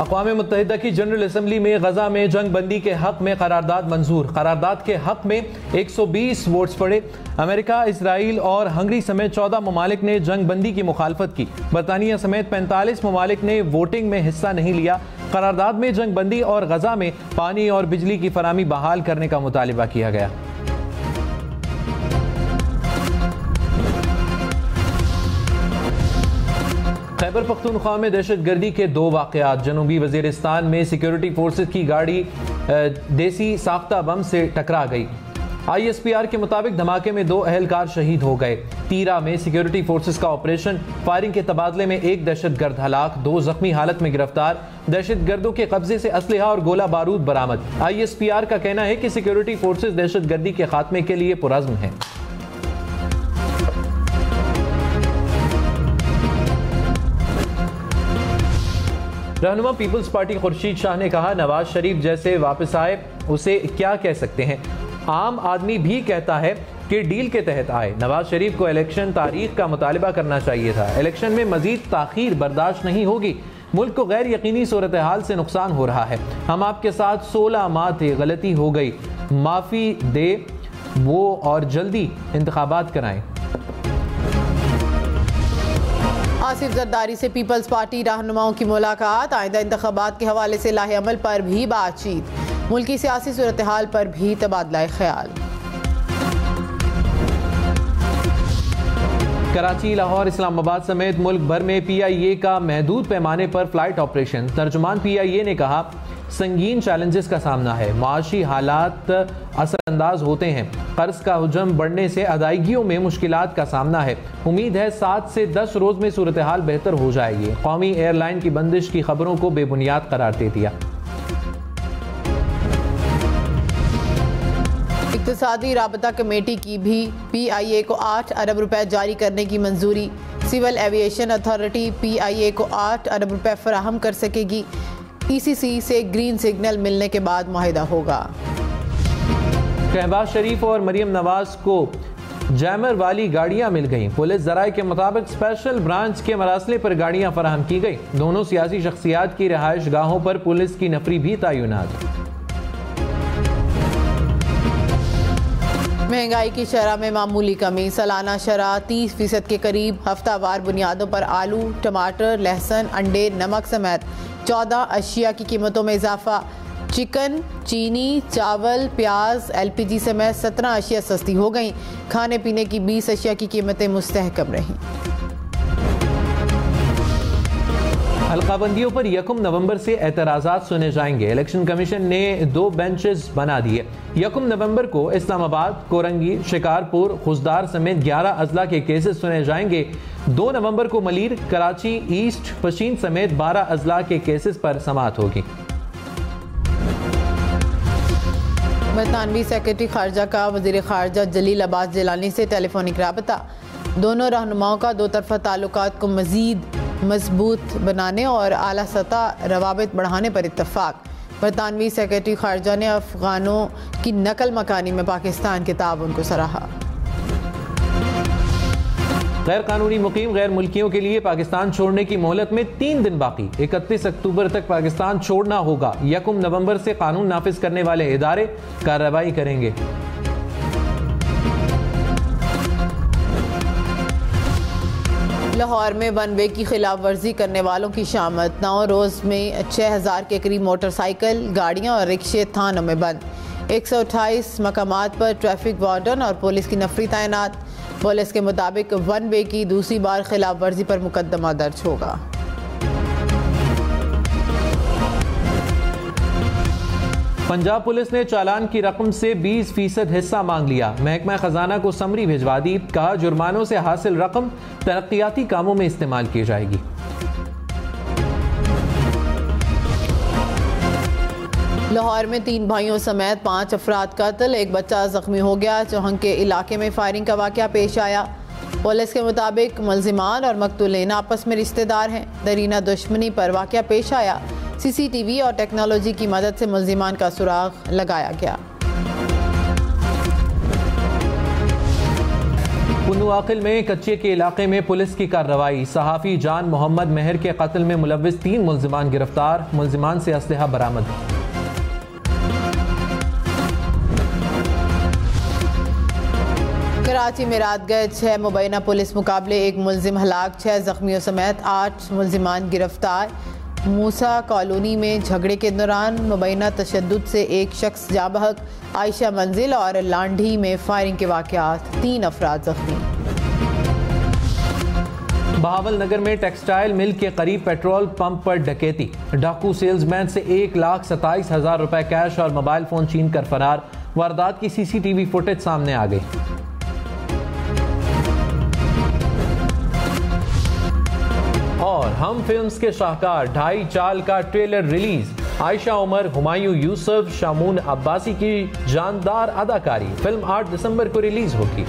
अक़वाम मुत्तहिदा की general assembly में गजा में जंग बंदी के हक में करारदाद मंजूर। करारदाद के हक में 120 वोट्स पड़े। अमेरिका, इसराइल और हंगरी समेत 14 ममालिक ने जंग बंदी की मुखालफत की। बरतानिया समेत 45 ममालिक ने वोटिंग में हिस्सा नहीं लिया। करारदाद में जंग बंदी और गजा में पानी और बिजली की फराहमी बहाल करने का मुतालिबा किया गया। खैबर पख्तूनख्वा में दहशतगर्दी के 2 वाक़यात। जनूबी वज़ीरिस्तान में सिक्योरिटी फोर्सेज की गाड़ी देसी साख्ता बम से टकरा गई। ISPR के मुताबिक धमाके में 2 अहलकार शहीद हो गए। तीरा में सिक्योरिटी फोर्सेज का ऑपरेशन, फायरिंग के तबादले में 1 दहशतगर्द हलाक, 2 जख्मी हालत में गिरफ्तार। दहशतगर्दों के कब्जे से असलहा और गोला बारूद बरामद। ISPR का कहना है कि सिक्योरिटी फोर्सेज दहशतगर्दी के खात्मे के लिए पुरज़्म हैं। रहनुमा पीपल्स पार्टी खुर्शीद शाह ने कहा, नवाज शरीफ जैसे वापस आए उसे क्या कह सकते हैं। आम आदमी भी कहता है कि डील के तहत आए। नवाज शरीफ को इलेक्शन तारीख का मुतालिबा करना चाहिए था। इलेक्शन में मजीद ताखीर बर्दाश्त नहीं होगी। मुल्क को गैर यकीनी सूरत हाल से नुकसान हो रहा है। हम आपके साथ 16 माह थे, गलती हो गई, माफ़ी दे वो और जल्दी इंतखाबात कराएं। आसिफ जरदारी से पीपल्स पार्टी रहनुमाओं की मुलाकात। आइंदा इंतखाबात के हवाले से लाहे अमल पर भी बातचीत। मुल्की सियासी सूरत हाल पर भी तबादला ख्याल। कराची, लाहौर, इस्लामाबाद समेत मुल्क भर में PIA का महदूद पैमाने पर फ्लाइट ऑपरेशन। तर्जुमान PIA ने कहा, संगीन चैलेंजेस का सामना है। माशी हालात असरअंदाज होते हैं। कर्ज का हुजम बढ़ने से अदायगियों में मुश्किलात का सामना है। उम्मीद है 7 से 10 रोज में सूरत हाल बेहतर हो जाएगी। कौमी एयरलाइन की बंदिश की खबरों को बेबुनियाद करार दे दिया। इक़्तिसादी राबता कमेटी की भी PIA को 8 अरब रुपए जारी करने की मंजूरी। सिविल एविएशन अथॉरिटी PIA को 8 अरब रुपए फराहम कर सकेगी। ECC से ग्रीन सिग्नल मिलने के बाद मुआहिदा होगा। शहबाज शरीफ और मरियम नवाज को जैमर वाली गाड़ियां मिल गईं। पुलिस ज़राए के मुताबिक स्पेशल ब्रांच के मरासले पर गाड़ियां फराहम की गई। दोनों सियासी शख्सियात की रिहाइश गाहों पर पुलिस की नफरी भी तैनात। महंगाई की शरह में मामूली कमी। सालाना शरह 30% के करीब। हफ्तावार बुनियादों पर आलू, टमाटर, लहसुन, अंडे, नमक समेत 14 अशिया की कीमतों में इजाफा। चिकन, चीनी, चावल, प्याज, LPG समेत 17 अशिया सस्ती हो गईं। खाने पीने की 20 अशिया की कीमतें मुस्तहकम रहीं। हल्काबंदियों पर 1 नवंबर से एतराज़ात सुने जाएंगे। इलेक्शन कमीशन ने 2 बेंचेस बना दिए। 1 नवंबर को इस्लामाबाद, कोरंगी, शिकारपुर, खुजदार समेत 11 अजला के केसेस सुने जाएंगे। 2 नवंबर को मलीर, कराची, ईस्ट, पशीन समेत 12 अजला के केसेस पर समाअत होगी। बरतानवी सेक्रेटरी खारजा का वज़ीर खारजा जलील अब्बास जिलानी से टेलीफोनिक राबता। दोनों रहनुमाओं का 2 तरफ़ा ताल्लुकात को मज़ीद मजबूत बनाने और आला सतह रवाबित बढ़ाने पर इत्तफाक। बरतानवी सेक्रेटरी खारजा ने अफगानों की नकल मकानी में पाकिस्तान के ताउन को सराहा। गैर कानूनी मुकीम गैर मुल्कियों के लिए पाकिस्तान छोड़ने की मोहलत में 3 दिन बाकी। 31 अक्टूबर तक पाकिस्तान छोड़ना होगा। 1 नवंबर से कानून नाफिज करने वाले इदारे कार्रवाई करेंगे। लाहौर में 1 वे की खिलाफ वर्जी करने वालों की शामत। 9 रोज़ में 6000 के करीब मोटरसाइकिल, गाड़ियाँ और रिक्शे थानों में बंद। 128 मकामात पर ट्रैफिक वार्डन और पुलिस की नफरी तैनात। पुलिस के मुताबिक 1 वे की दूसरी बार खिलाफ वर्जी पर मुकदमा दर्ज होगा। पंजाब पुलिस ने चालान की रकम से 20% हिस्सा मांग लिया। महकमा खजाना को समरी भिजवा दी। कहा, जुर्मानों से हासिल रकम तरक्याती कामों में इस्तेमाल की जाएगी। लाहौर में 3 भाइयों समेत 5 अफराद कत्ल, 1 बच्चा जख्मी हो गया। चौहंग के इलाके में फायरिंग का वाकया पेश आया। पुलिस के मुताबिक मुल्जिमान और मकतूलीन आपस में रिश्तेदार हैं। दरीना दुश्मनी पर वाकया पेश आया। CCTV और टेक्नोलॉजी की मदद से मुल्जिमान का सुराग लगाया गया। पुन्नू आकिल में कच्चे के इलाके में पुलिस की कार्रवाई। सहाफ़ी जान मोहम्मद मेहर के कत्ल में मुलव्विस 3 मुल्जिमान गिरफ्तार। मुल्जिमान से असलहा बरामद। कराची में रात गए 6 मुबैना पुलिस मुकाबले, 1 मुल्जिम हलाक, 6 जख्मियों समेत 8 मुल्जिमान गिरफ्तार। मूसा कॉलोनी में झगड़े के दौरान मुबैना तशद्दुद से 1 शख्स जा बहक। आयशा मंजिल और लांढी में फायरिंग के वाक़यात, 3 अफराद जख्मी। बहावल नगर में टेक्सटाइल मिल के करीब पेट्रोल पंप पर डकैती। डाकू सेल्समैन से 1,27,000 रुपए कैश और मोबाइल फोन छीन कर फरार। वारदात की CCTV फुटेज सामने आ गई। और हम फिल्म्स के शाहकार 2.5 चाल का ट्रेलर रिलीज। आयशा उमर, हुमायूं यूसुफ, शामून अब्बासी की जानदार अदाकारी। फिल्म 8 दिसंबर को रिलीज होगी।